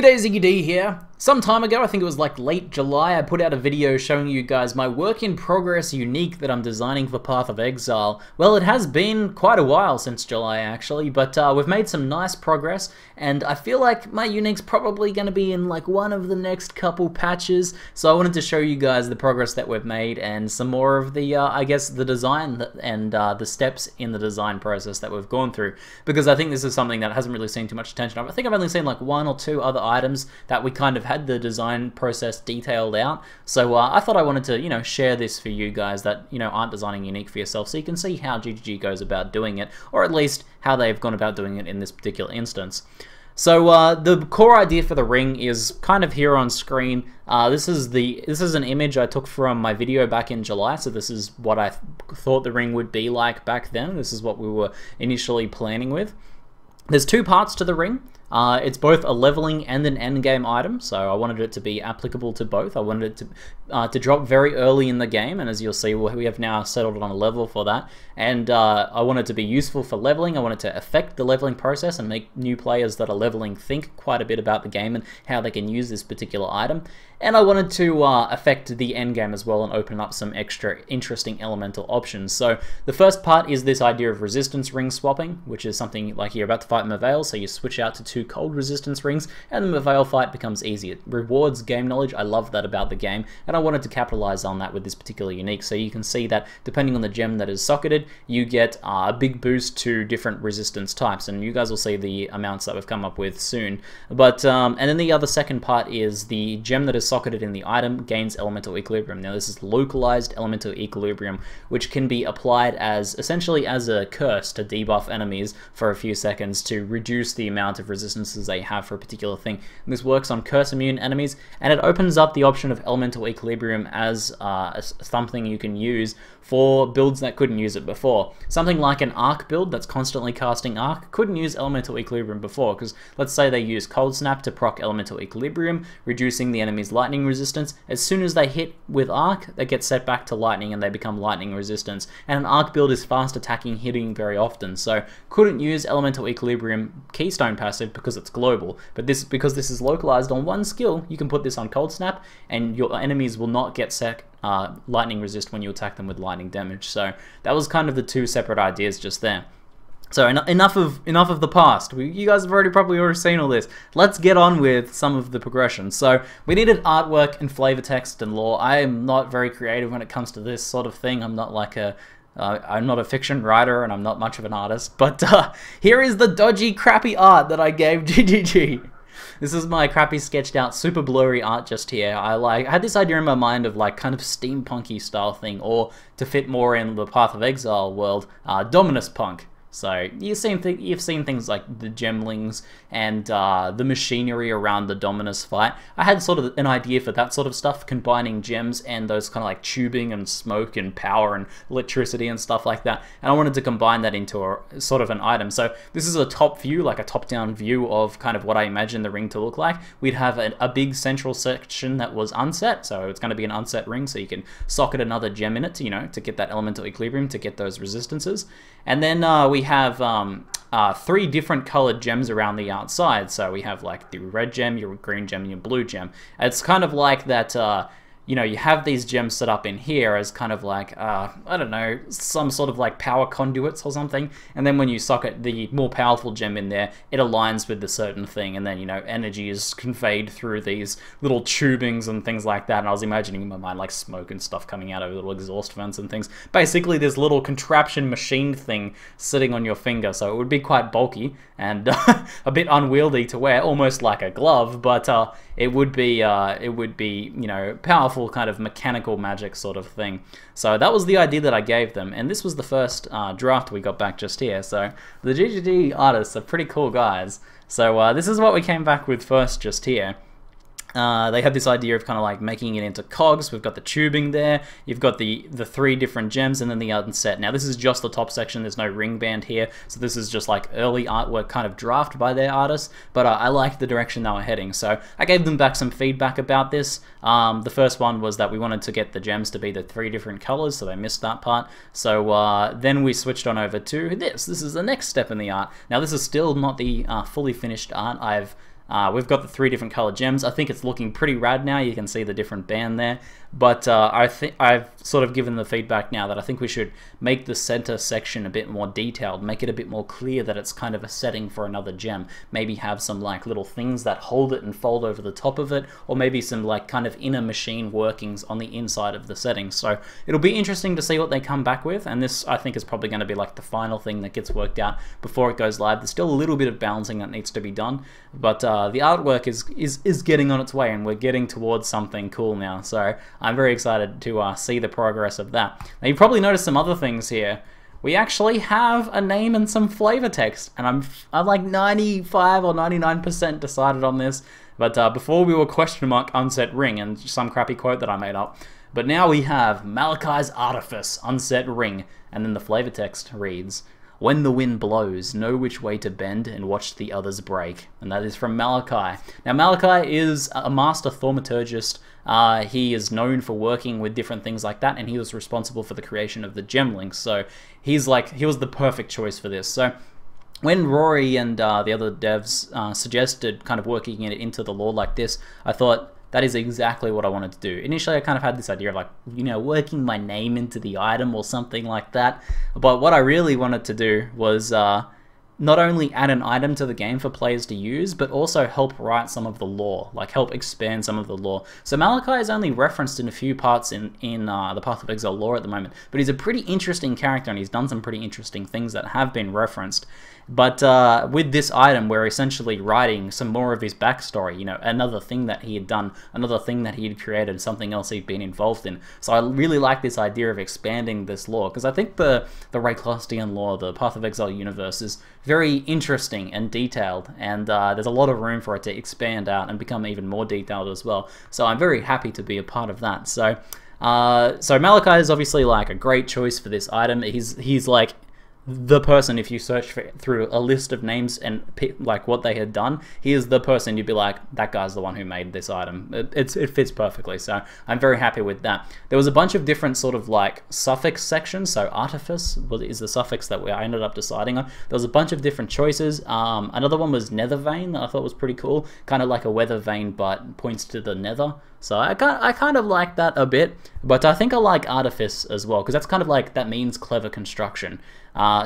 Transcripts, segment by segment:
G'day, ZiggyD here. Some time ago, I think it was like late July, I put out a video showing you guys my work in progress unique that I'm designing for Path of Exile. Well, it has been quite a while since July actually, but we've made some nice progress, and I feel like my unique's probably going to be in like one of the next couple patches, so I wanted to show you guys the progress that we've made and some more of the, I guess, the design and the steps in the design process that we've gone through, because I think this is something that hasn't really seen too much attention. I think I've only seen like one or two other items that we kind of had the design process detailed out, so I thought I wanted to, share this for you guys that, aren't designing unique for yourself, so you can see how ZiggyD goes about doing it, or at least how they've gone about doing it in this particular instance. So the core idea for the ring is kind of here on screen. This is an image I took from my video back in July, so this is what I thought the ring would be like back then. This is what we were initially planning with. There's two parts to the ring. It's both a leveling and an endgame item, so I wanted it to be applicable to both. I wanted it to drop very early in the game, and as you'll see, we have now settled on a level for that. And I want it to be useful for leveling. I want it to affect the leveling process and make new players that are leveling think quite a bit about the game and how they can use this particular item. And I wanted to affect the endgame as well and open up some extra interesting elemental options. So the first part is this idea of resistance ring swapping, which is something like you're about to fight Mavale, so you switch out to two cold resistance rings, and the Mavale fight becomes easy. It rewards game knowledge. I love that about the game, and I wanted to capitalize on that with this particular unique. So you can see that depending on the gem that is socketed, you get a big boost to different resistance types, and you guys will see the amounts that we've come up with soon. But and then the other second part is the gem that is socketed in the item gains elemental equilibrium. Now this is localized elemental equilibrium, which can be applied as essentially as a curse to debuff enemies for a few seconds to reduce the amount of resistances they have for a particular thing. And this works on curse immune enemies, and it opens up the option of elemental equilibrium as something you can use for builds that couldn't use it before. Something like an arc build that's constantly casting arc couldn't use elemental equilibrium before, because let's say they use cold snap to proc elemental equilibrium, reducing the enemy's lightning resistance. As soon as they hit with arc, they get set back to lightning and they become lightning resistance. And an arc build is fast attacking, hitting very often, so couldn't use elemental equilibrium keystone passive because it's global. But because this is localized on one skill, you can put this on cold snap and your enemies will not get set lightning resist when you attack them with lightning damage. So that was kind of the two separate ideas just there. So enough of the past. You guys have probably already seen all this. Let's get on with some of the progression. So we needed artwork and flavor text and lore. I am not very creative when it comes to this sort of thing. I'm not like I'm not a fiction writer and I'm not much of an artist. But here is the dodgy, crappy art that I gave ZiggyD. This is my crappy sketched out, super blurry art just here. I had this idea in my mind of like kind of steampunky style thing, or to fit more in the Path of Exile world, Dominus punk. So you've seen things like the gemlings and the machinery around the Dominus fight. I had sort of an idea for that sort of stuff, combining gems and those kind of like tubing and smoke and power and electricity and stuff like that. And I wanted to combine that into a sort of an item. So this is a top view, like a top-down view of kind of what I imagine the ring to look like. We'd have a big central section that was unset, so it's going to be an unset ring, so you can socket another gem in it to, to get that elemental equilibrium, to get those resistances. And then we have three different colored gems around the outside. So we have like the red gem, your green gem, and your blue gem. It's kind of like that, you have these gems set up in here as kind of like, I don't know, some sort of like power conduits or something. And then when you socket the more powerful gem in there, it aligns with the certain thing. And then, energy is conveyed through these little tubings and things like that. And I was imagining in my mind like smoke and stuff coming out of little exhaust vents and things. Basically this little contraption machine thing sitting on your finger. So it would be quite bulky and a bit unwieldy to wear, almost like a glove, but it would be powerful kind of mechanical magic sort of thing. So that was the idea that I gave them, and this was the first draft we got back just here. So the ZiggyD artists are pretty cool guys. So this is what we came back with first just here. They had this idea of kind of like making it into cogs. We've got the tubing there, you've got the three different gems, and then the unset. Now this is just the top section, there's no ring band here, so this is just like early artwork kind of draft by their artists, but I liked the direction they were heading, so I gave them back some feedback about this. The first one was that we wanted to get the gems to be the three different colors, so they missed that part. So then we switched on over to this. This is the next step in the art. Now this is still not the fully finished art. I've We've got the 3 different colored gems. I think it's looking pretty rad now. You can see the different band there. But I've sort of given the feedback now that I think we should make the center section a bit more detailed, make it a bit more clear that it's kind of a setting for another gem. Maybe have some like little things that hold it and fold over the top of it, or maybe some like kind of inner machine workings on the inside of the settings. So it'll be interesting to see what they come back with, and this I think is probably going to be like the final thing that gets worked out before it goes live. There's still a little bit of balancing that needs to be done, but the artwork is getting on its way, and we're getting towards something cool now. So I'm very excited to see the progress of that. Now, you probably noticed some other things here. We actually have a name and some flavor text, and I'm like 95 or 99% decided on this. But before we were question mark unset ring and some crappy quote that I made up. But now we have Malachi's Artifice unset ring, and then the flavor text reads, "When the wind blows, know which way to bend and watch the others break." And that is from Malachi. Now, Malachi is a master thaumaturgist. He is known for working with different things like that, and he was responsible for the creation of the gem links. So he was the perfect choice for this. So when Rory and the other devs suggested kind of working it into the lore like this, I thought, that is exactly what I wanted to do. Initially, I kind of had this idea of like, you know, working my name into the item or something like that. But what I really wanted to do was not only add an item to the game for players to use, but also help write some of the lore, like help expand some of the lore. So Malachi is only referenced in a few parts in the Path of Exile lore at the moment, but he's a pretty interesting character, and he's done some pretty interesting things that have been referenced. But with this item, we're essentially writing some more of his backstory, you know, another thing that he had done, another thing that he had created, something else he'd been involved in. So I really like this idea of expanding this lore, because I think the Rayclastian lore, the Path of Exile universe, is very interesting and detailed, and there's a lot of room for it to expand out and become even more detailed as well. So I'm very happy to be a part of that. So Malachi is obviously like a great choice for this item. He's like the person, if you search through a list of names and like what they had done, he is the person you'd be like, that guy's the one who made this item. It fits perfectly, so I'm very happy with that. There was a bunch of different sort of like suffix sections, so artifice is the suffix that I ended up deciding on. There was a bunch of different choices. Another one was nether vein that I thought was pretty cool, kind of like a weather vein but points to the nether. So I kind of like that a bit, but I think I like artifice as well, because that's kind of like, that means clever construction.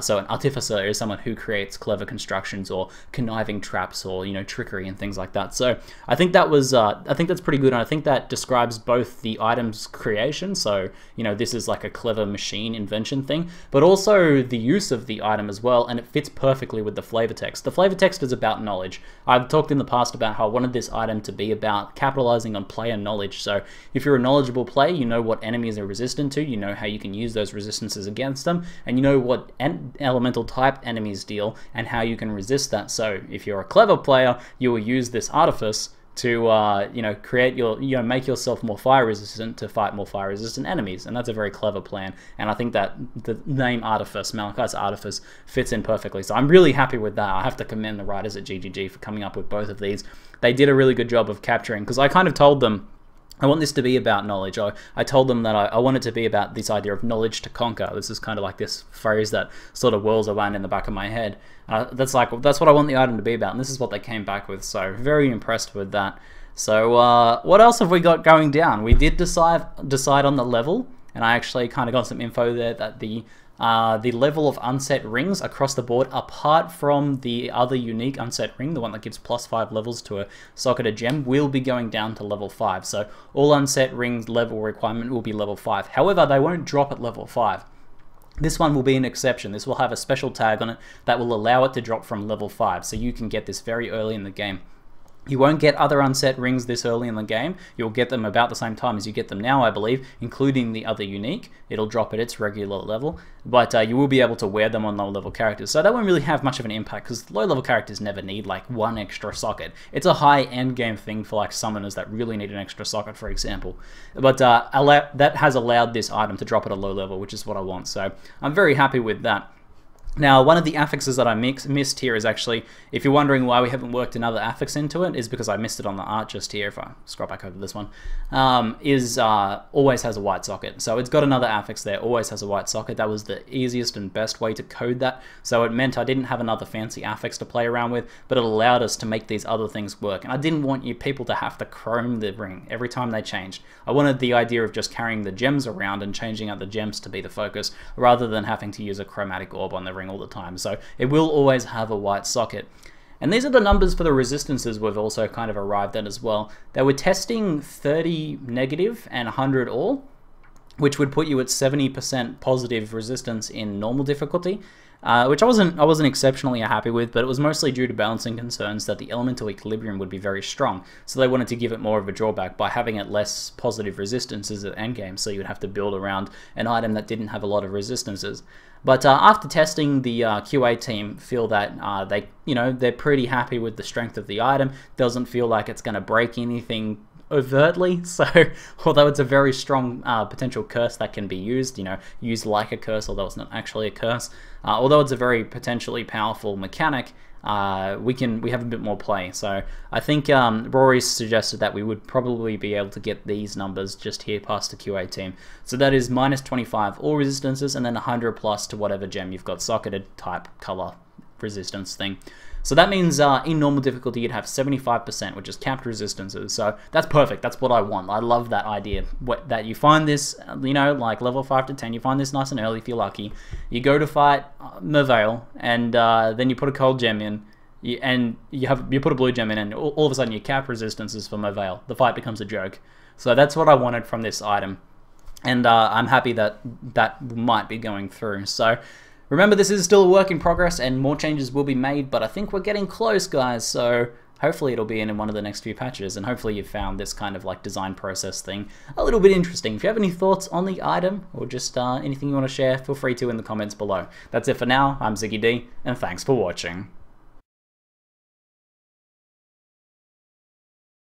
So an artificer is someone who creates clever constructions or conniving traps or, you know, trickery and things like that. So I think that was, I think that's pretty good, and I think that describes both the item's creation, so, you know, this is like a clever machine invention thing, but also the use of the item as well, and it fits perfectly with the flavor text. The flavor text is about knowledge. I've talked in the past about how I wanted this item to be about capitalizing on player knowledge. So if you're a knowledgeable player, you know what enemies are resistant to, you know how you can use those resistances against them, and you know what elemental type enemies deal and how you can resist that. So if you're a clever player, you will use this artifice to you know, create your, you know, make yourself more fire resistant to fight more fire resistant enemies, and that's a very clever plan. And I think that the name Artifice, Malachi's Artifice, fits in perfectly. So I'm really happy with that. I have to commend the writers at ZiggyD for coming up with both of these. They did a really good job of capturing, because I kind of told them I want this to be about knowledge. I told them that I want it to be about this idea of knowledge to conquer. This is kind of like this phrase that sort of whirls around in the back of my head. That's what I want the item to be about, and this is what they came back with. So very impressed with that. So what else have we got going down? We did decide on the level, and I actually kind of got some info there that the level of unset rings across the board, apart from the other unique unset ring, the one that gives +5 levels to a socketed gem, will be going down to level 5. So all unset rings level requirement will be level 5. However, they won't drop at level 5. This one will be an exception. This will have a special tag on it that will allow it to drop from level 5, so you can get this very early in the game. You won't get other unset rings this early in the game. You'll get them about the same time as you get them now, I believe, including the other unique. It'll drop at its regular level, but you will be able to wear them on low-level characters. So that won't really have much of an impact, because low-level characters never need like one extra socket. It's a high end-game thing for like summoners that really need an extra socket, for example. But that has allowed this item to drop at a low level, which is what I want. So I'm very happy with that. Now, one of the affixes that I missed here is actually, if you're wondering why we haven't worked another affix into it, is because I missed it on the art just here. If I scroll back over this one, always has a white socket. So it's got another affix there, always has a white socket. That was the easiest and best way to code that. So it meant I didn't have another fancy affix to play around with, but it allowed us to make these other things work. And I didn't want you people to have to chrome the ring every time they changed. I wanted the idea of just carrying the gems around and changing out the gems to be the focus, rather than having to use a chromatic orb on the ring all the time. So it will always have a white socket. And these are the numbers for the resistances we've also kind of arrived at as well. They were testing 30 negative and 100 all, which would put you at 70% positive resistance in normal difficulty, which I wasn't exceptionally happy with, but it was mostly due to balancing concerns that the elemental equilibrium would be very strong. So they wanted to give it more of a drawback by having it less positive resistances at endgame, so you'd have to build around an item that didn't have a lot of resistances. But after testing, the QA team feel that they're pretty happy with the strength of the item. Doesn't feel like it's going to break anything overtly. So although it's a very strong potential curse that can be used, used like a curse, although it's not actually a curse, although it's a very potentially powerful mechanic, we have a bit more play. So I think Rory suggested that we would probably be able to get these numbers just here past the QA team. So that is minus 25 all resistances, and then 100 plus to whatever gem you've got socketed, type, color, resistance thing. So that means in normal difficulty you'd have 75%, which is capped resistances. So that's perfect. That's what I want. I love that idea. That you find this, like level 5 to 10, you find this nice and early if you're lucky. You go to fight Merveil, and then you put a cold gem in, and you put a blue gem in, and all of a sudden you cap resistances for Merveil. The fight becomes a joke. So that's what I wanted from this item, and I'm happy that that might be going through. So remember, this is still a work in progress, and more changes will be made, but I think we're getting close, guys, so hopefully it'll be in one of the next few patches, and hopefully you've found this kind of like design process thing a little bit interesting. If you have any thoughts on the item, or just anything you want to share, feel free to in the comments below. That's it for now. I'm ZiggyD, and thanks for watching.